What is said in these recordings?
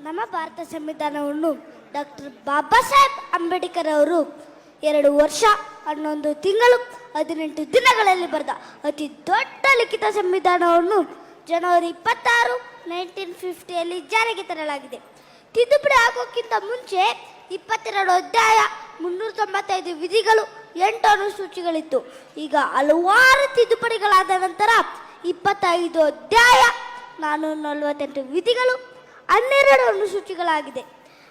ನಮ್ಮ ಭಾರತ ಸಂವಿಧಾನವನ್ನು ಡಾಕ್ಟರ್ ಬಾಬಾ ಸಾಹೇಬ್ ಅಂಬೇಡ್ಕರ್ ಅವರು 2 ವರ್ಷ 11 ತಿಂಗಳು 18 ದಿನಗಳಲ್ಲಿ ಬರೆದ ಅತಿ ದೊಡ್ಡ ಲಿಖಿತ ಸಂವಿಧಾನವನ್ನು ಜನವರಿ 26, 1950ಯಲ್ಲಿ ಜಾರಿಗೆ ತರಲಾಗಿದೆ. ತಿದ್ದುಪಡಿ ಆಗೋಕ್ಕಿಂತ ಮುಂಚೆ 22 ಅಧ್ಯಾಯ, 395 ವಿಧಿಗಳು, 8 ಅನುಸೂಚಿಗಳಿತ್ತು. ಈಗ ಹಲವಾರು ತಿದ್ದುಪಡಿಗಳಾದ ನಂತರ 25 ಅಧ್ಯಾಯ, 448 ವಿಧಿಗಳು, 12 ಅನುಸೂಚಿಗಳಾಗಿದೆ.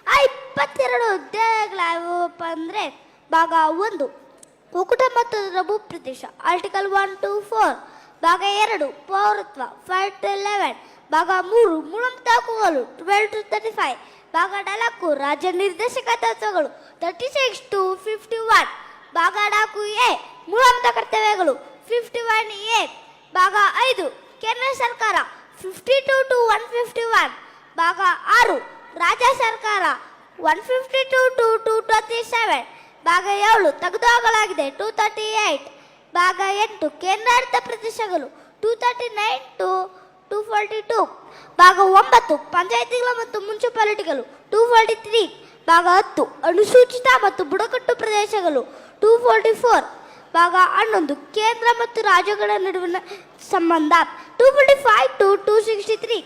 ಆ 22 ಅಧ್ಯಾಯಗಳಾವಪ್ಪ ಅಂದರೆ ಭಾಗ 1 ಒಕ್ಕೂಟ ಮತ್ತು ಅದರ ಭೂಪ್ರದೇಶ, ಆರ್ಟಿಕಲ್ 1 to 4. ಭಾಗ 2 ಪೌರತ್ವ, 5 to 11. ಭಾಗ 3 ಮೂಲಭೂತ ಹಕ್ಕುಗಳು, 12 to 35. ಭಾಗ 4 ರಾಜ್ಯ ನಿರ್ದೇಶಕ ತತ್ವಗಳು, 36 to 51. ಭಾಗ 4 ಮೂಲಭೂತ ಕರ್ತವ್ಯಗಳು, 51A. ಭಾಗ 5 ಕೇಂದ್ರ ಸರ್ಕಾರ, 52 to 151. ಭಾಗ 6 ರಾಜ್ಯ ಸರ್ಕಾರ, 152 to 227. ಭಾಗ 7 ತೆಗೆದುಹಾಕಲಾಗಿದೆ, 238. ಭಾಗ 8 ಕೇಂದ್ರಾಡಳಿತ ಪ್ರದೇಶಗಳು, 239 to 242. ಭಾಗ 9 ಪಂಚಾಯತಿಗಳು ಮತ್ತು ಮುನ್ಸಿಪಾಲಿಟಿಗಳು, 243. ಭಾಗ 10 ಅನುಸೂಚಿತ ಮತ್ತು ಬುಡಕಟ್ಟು ಪ್ರದೇಶಗಳು, 244. ಭಾಗ 11 ಕೇಂದ್ರ ಮತ್ತು ರಾಜ್ಯಗಳ ನಡುವಿನ ಸಂಬಂಧ, 245 to 263.